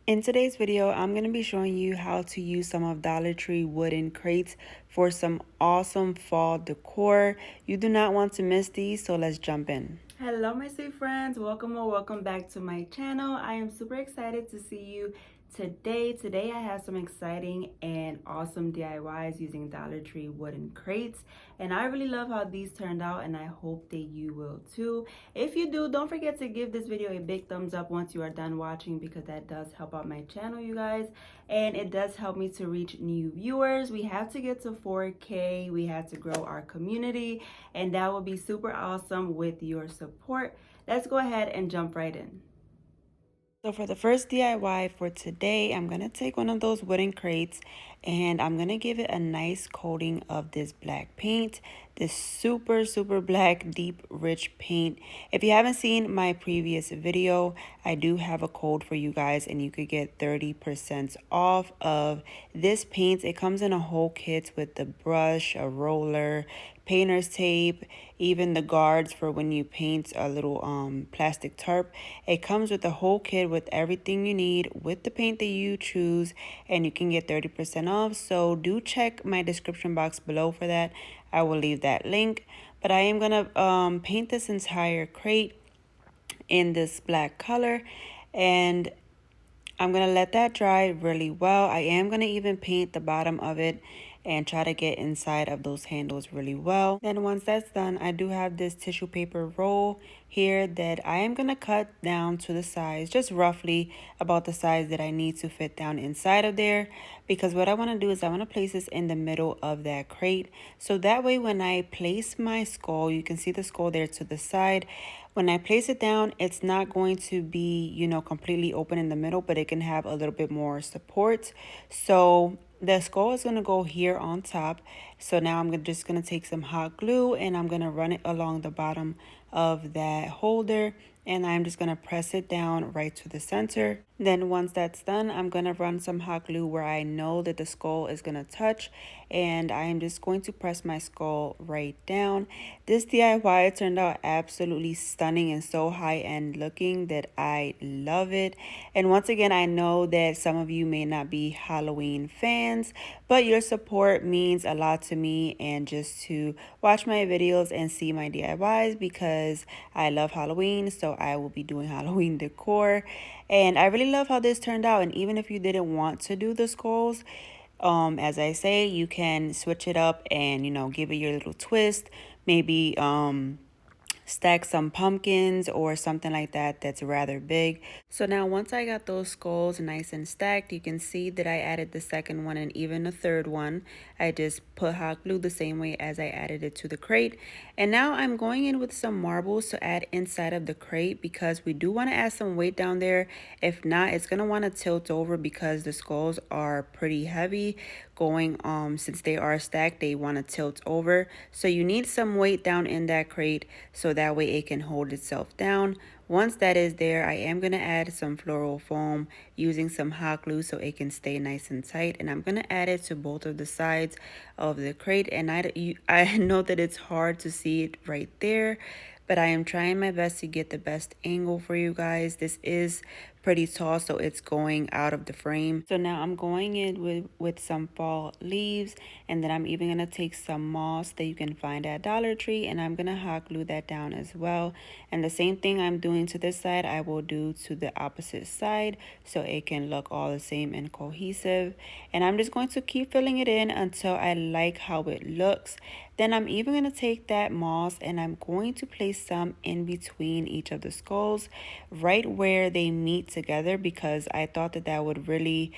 In today's video, I'm going to be showing you how to use some of Dollar Tree wooden crates for some awesome fall decor. You do not want to miss these, so let's jump in. Hello my sweet friends, welcome or welcome back to my channel. I am super excited to see you today. I have some exciting and awesome DIYs using Dollar Tree wooden crates, and I really love how these turned out, and I hope that you will too. If you do, don't forget to give this video a big thumbs up once you are done watching, because that does help out my channel, you guys, and it does help me to reach new viewers. We have to get to 4K, we have to grow our community, and that will be super awesome with your support. Let's go ahead and jump right in. So for the first DIY for today, I'm going to take one of those wooden crates and I'm going to give it a nice coating of this black paint, this super black, deep, rich paint. If you haven't seen my previous video, I do have a code for you guys and you could get 30% off of this paint. It comes in a whole kit with the brush, a roller, painter's tape, even the guards for when you paint a little plastic tarp. It comes with the whole kit with everything you need with the paint that you choose, and you can get 30% off. So do check my description box below for that. I will leave that link. But I am gonna paint this entire crate in this black color, and I'm gonna let that dry really well. I am gonna even paint the bottom of it and try to get inside of those handles really well. Then once that's done, I do have this tissue paper roll here that I am gonna cut down to the size, just roughly about the size that I need to fit down inside of there, because what I want to do is I want to place this in the middle of that crate, so that way when I place my skull, you can see the skull there to the side. When I place it down, it's not going to be, completely open in the middle, but it can have a little bit more support. So the skull is going to go here on top. So now I'm just going to take some hot glue and I'm going to run it along the bottom of that holder, and I'm just going to press it down right to the center. Then once that's done, I'm going to run some hot glue where I know that the skull is going to touch, and I am just going to press my skull right down. This DIY turned out absolutely stunning and so high-end looking that I love it. And once again, I know that some of you may not be Halloween fans, but your support means a lot to me, and just to watch my videos and see my DIYs, because I love Halloween, so I will be doing Halloween decor. And I really love how this turned out. And even if you didn't want to do the skulls, as I say, you can switch it up and, give it your little twist. Maybe stack some pumpkins or something like that that's rather big. So now once I got those skulls nice and stacked, you can see that I added the second one and even the third one. I just put hot glue the same way as I added it to the crate. And now I'm going in with some marbles to add inside of the crate, because we do want to add some weight down there. If not, it's going to want to tilt over because the skulls are pretty heavy going since they are stacked, they want to tilt over. So you need some weight down in that crate so that way it can hold itself down. Once that is there, I am going to add some floral foam using some hot glue so it can stay nice and tight, and I'm going to add it to both of the sides of the crate. And I know that it's hard to see it right there, but I am trying my best to get the best angle for you guys. This is pretty tall, so it's going out of the frame. So now I'm going in with some fall leaves, and then I'm even gonna take some moss that you can find at Dollar Tree, and I'm gonna hot glue that down as well. And the same thing I'm doing to this side, I will do to the opposite side, so it can look all the same and cohesive. And I'm just going to keep filling it in until I like how it looks. Then I'm even going to take that moss and I'm going to place some in between each of the skulls, right where they meet together, because I thought that that would really,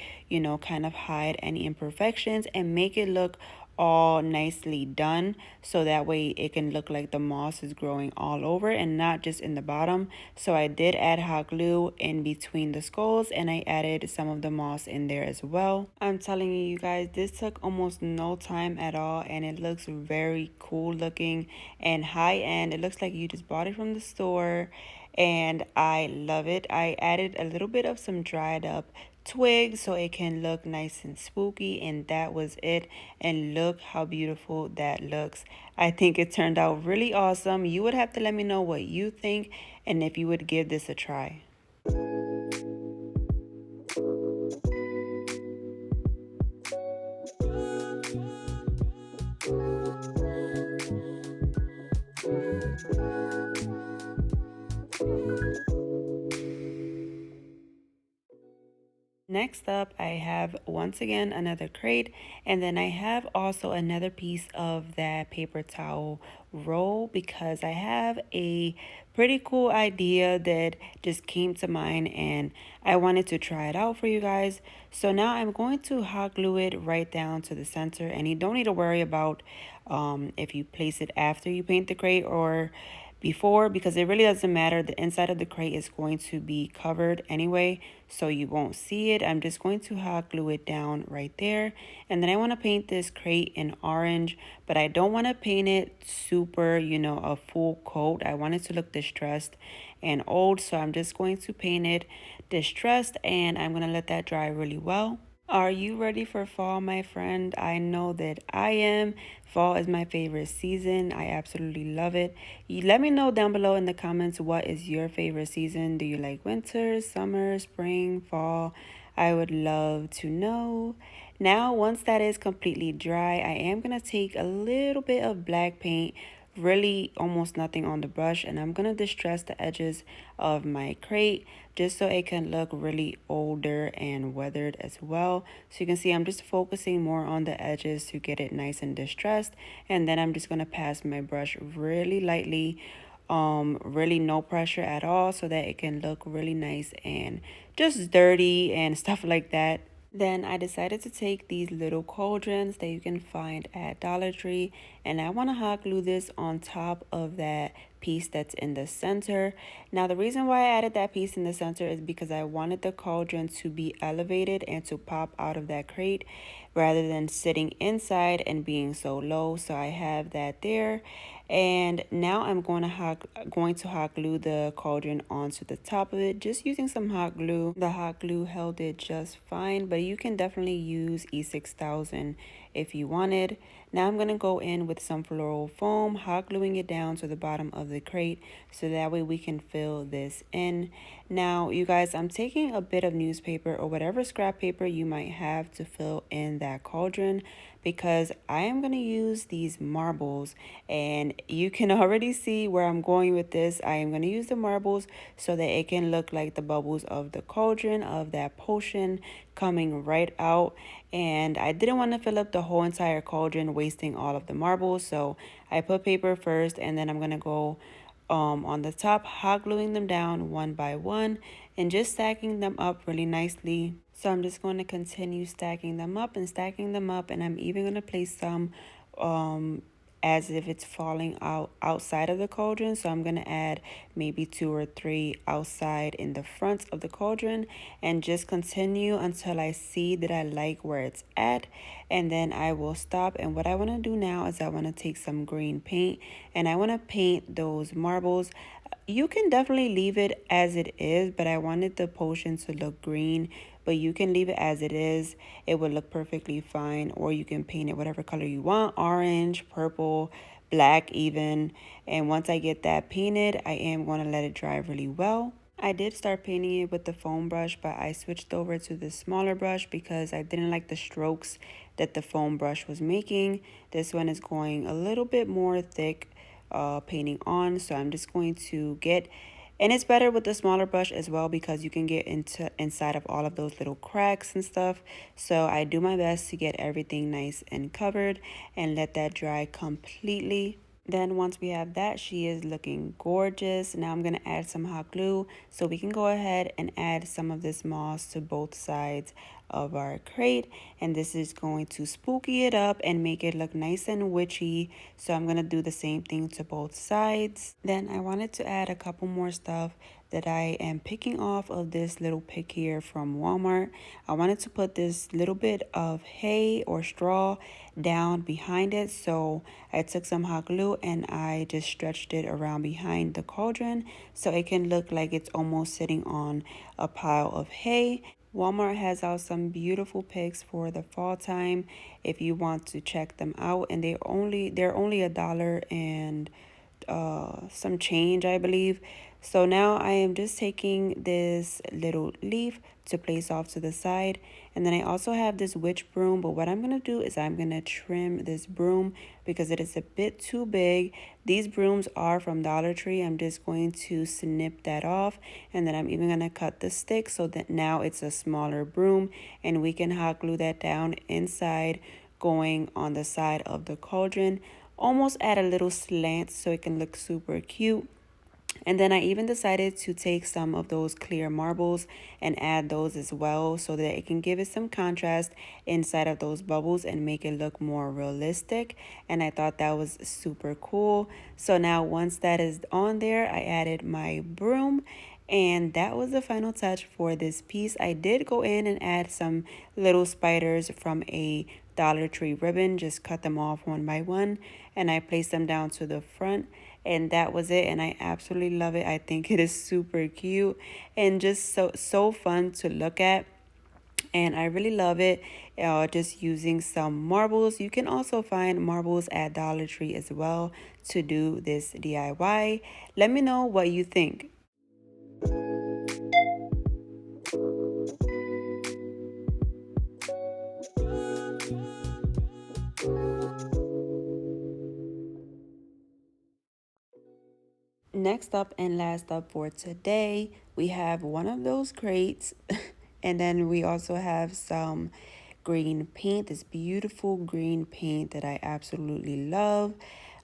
kind of hide any imperfections and make it look all nicely done, so that way it can look like the moss is growing all over and not just in the bottom. So I did add hot glue in between the skulls, and I added some of the moss in there as well. I'm telling you guys, this took almost no time at all, and it looks very cool looking and high end. It looks like you just bought it from the store, and I love it. I added a little bit of some dried up twigs so it can look nice and spooky, and that was it. And look how beautiful that looks. I think it turned out really awesome. You would have to let me know what you think and if you would give this a try. Next up, I have once again another crate, and then I have also another piece of that paper towel roll because I have a pretty cool idea that just came to mind and I wanted to try it out for you guys. So now I'm going to hot glue it right down to the center, and you don't need to worry about if you place it after you paint the crate or before, because it really doesn't matter. The inside of the crate is going to be covered anyway, so you won't see it. I'm just going to hot glue it down right there, and then I want to paint this crate in orange, but I don't want to paint it super, you know, a full coat. I want it to look distressed and old, so I'm just going to paint it distressed, and I'm going to let that dry really well. Are you ready for fall, my friend? I know that I am. Fall is my favorite season. I absolutely love it. You let me know down below in the comments what is your favorite season. Do you like winter, summer, spring, fall? I would love to know. Now, once that is completely dry, I am going to take a little bit of black paint, really almost nothing on the brush, and I'm going to distress the edges of my crate just so it can look really older and weathered as well. So you can see I'm just focusing more on the edges to get it nice and distressed, and then I'm just going to pass my brush really lightly, really no pressure at all, so that it can look really nice and just dirty and stuff like that. Then I decided to take these little cauldrons that you can find at Dollar Tree, and I want to hot glue this on top of that piece that's in the center. Now the reason why I added that piece in the center is because I wanted the cauldron to be elevated and to pop out of that crate rather than sitting inside and being so low. So I have that there. And now I'm going to hot glue the cauldron onto the top of it, just using some hot glue. The hot glue held it just fine, but you can definitely use E6000 if you wanted. Now I'm going to go in with some floral foam, hot gluing it down to the bottom of the crate so that way we can fill this in. Now you guys, I'm taking a bit of newspaper or whatever scrap paper you might have to fill in that cauldron, because I am going to use these marbles, and you can already see where I'm going with this. I am going to use the marbles so that it can look like the bubbles of the cauldron of that potion coming right out. And I didn't want to fill up the whole entire cauldron wasting all of the marbles, so I put paper first, and then I'm going to go on the top, hot gluing them down one by one and just stacking them up really nicely. So I'm just going to continue stacking them up and stacking them up, and I'm even going to place some as if it's falling out outside of the cauldron. So I'm going to add maybe 2 or 3 outside in the front of the cauldron, and just continue until I see that I like where it's at, and then I will stop. And what I want to do now is I want to take some green paint and I want to paint those marbles. You can definitely leave it as it is, but I wanted the potion to look green, but you can leave it as it is. It would look perfectly fine, or you can paint it whatever color you want, orange, purple, black even. And once I get that painted, I am going to let it dry really well. I did start painting it with the foam brush, but I switched over to the smaller brush because I didn't like the strokes that the foam brush was making. This one is going a little bit more thick painting on, so I'm just going to get, and it's better with the smaller brush as well because you can get inside of all of those little cracks and stuff. So I do my best to get everything nice and covered and let that dry completely. Then once we have that, she is looking gorgeous. Now I'm going to add some hot glue so we can go ahead and add some of this moss to both sides of our crate, and this is going to spooky it up and make it look nice and witchy. So I'm going to do the same thing to both sides. Then I wanted to add a couple more stuff that I am picking off of this little pick here from Walmart. I wanted to put this little bit of hay or straw down behind it, so I took some hot glue and I just stretched it around behind the cauldron so it can look like it's almost sitting on a pile of hay. Walmart has out some beautiful picks for the fall time if you want to check them out, and they're only $1 and some change, I believe. So now I am just taking this little leaf to place off to the side. And then I also have this witch broom, but what I'm going to do is I'm going to trim this broom because it is a bit too big. These brooms are from Dollar Tree. I'm just going to snip that off, and then I'm even going to cut the stick so that now it's a smaller broom, and we can hot glue that down inside, going on the side of the cauldron, almost at a little slant so it can look super cute. And then I even decided to take some of those clear marbles and add those as well so that it can give it some contrast inside of those bubbles and make it look more realistic. And I thought that was super cool. So now once that is on there, I added my broom, and that was the final touch for this piece. I did go in and add some little spiders from a Dollar Tree ribbon, just cut them off one by one, and I placed them down to the front, and that was it. And I absolutely love it. I think it is super cute and just so fun to look at, and I really love it. Just using some marbles. You can also find marbles at Dollar Tree as well to do this DIY. Let me know what you think. Next up and last up for today, we have one of those crates and then we also have some green paint, this beautiful green paint that I absolutely love.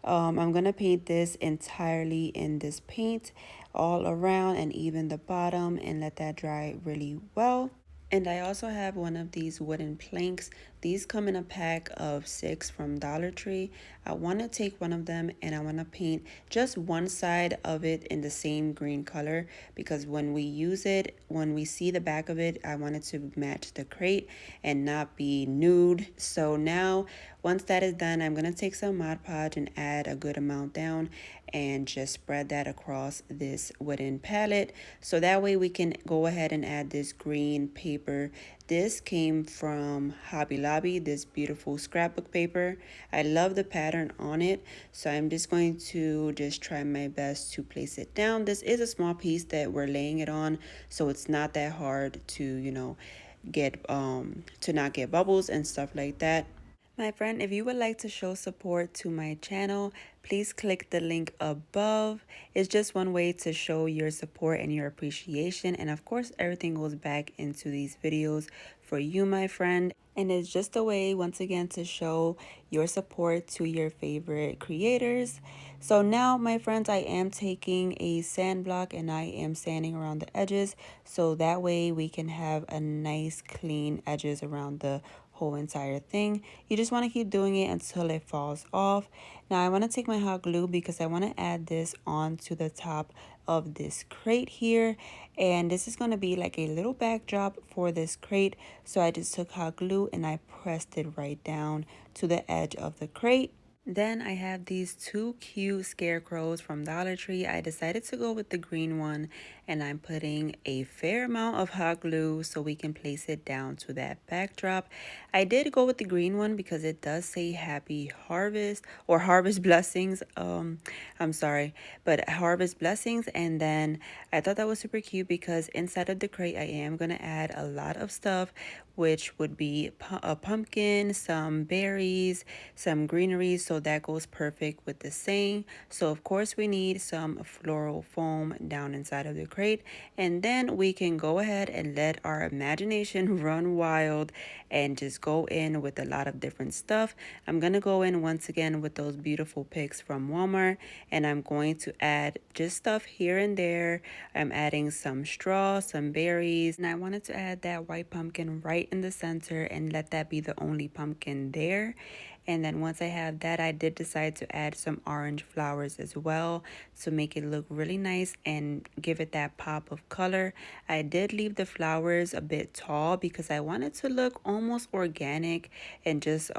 I'm gonna paint this entirely in this paint all around and even the bottom, and let that dry really well. And I also have one of these wooden planks. These come in a pack of 6 from Dollar Tree. I want to take one of them and I want to paint just one side of it in the same green color, because when we use it, when we see the back of it, I want it to match the crate and not be nude. So now once that is done, I'm going to take some Mod Podge and add a good amount down and just spread that across this wooden palette. So that way we can go ahead and add this green paper. This came from Hobby Lobby, this beautiful scrapbook paper. I love the pattern on it. So I'm just going to just try my best to place it down. This is a small piece that we're laying it on, so it's not that hard to, get to not get bubbles and stuff like that. My friend, if you would like to show support to my channel, please click the link above. It's just one way to show your support and your appreciation. And of course, everything goes back into these videos for you, my friend. And it's just a way, once again, to show your support to your favorite creators. So now, my friends, I am taking a sand block and I am sanding around the edges, so that way we can have a nice clean edges around the whole entire thing. You just want to keep doing it until it falls off. Now I want to take my hot glue because I want to add this onto the top of this crate here, and this is going to be like a little backdrop for this crate. So I just took hot glue and I pressed it right down to the edge of the crate. Then I have these two cute scarecrows from Dollar Tree. I decided to go with the green one, and I'm putting a fair amount of hot glue so we can place it down to that backdrop. I did go with the green one because it does say happy harvest or harvest blessings. I'm sorry, but harvest blessings. And then I thought that was super cute because inside of the crate I am going to add a lot of stuff, which would be a pumpkin, some berries, some greenery, so that goes perfect with the saying. So of course we need some floral foam down inside of the crate, and then we can go ahead and let our imagination run wild and just go in with a lot of different stuff. I'm gonna go in once again with those beautiful picks from Walmart, and I'm going to add just stuff here and there. I'm adding some straw, some berries, and I wanted to add that white pumpkin right in the center and let that be the only pumpkin there. And then once I have that, I did decide to add some orange flowers as well to make it look really nice and give it that pop of color. I did leave the flowers a bit tall because I wanted to look almost organic and just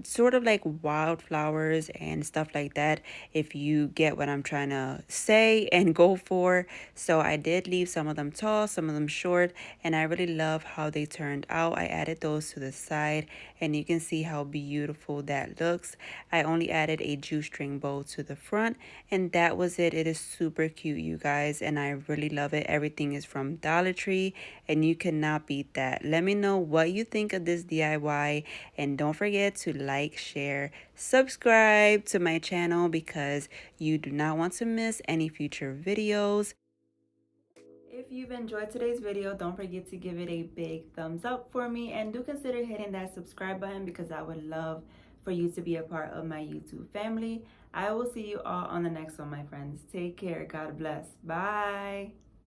sort of like wildflowers and stuff like that, if you get what I'm trying to say and go for. So I did leave some of them tall, some of them short, and I really love how they turned out. I added those to the side, and you can see how beautiful that looks. I only added a jewstring bow to the front, and that was it. It is super cute, you guys, and I really love it. Everything is from Dollar Tree, and you cannot beat that. Let me know what you think of this DIY, and don't forget to like, share, subscribe to my channel because you do not want to miss any future videos. If you've enjoyed today's video, don't forget to give it a big thumbs up for me, and do consider hitting that subscribe button because I would love for you to be a part of my YouTube family. I will see you all on the next one, my friends. Take care. God bless. Bye.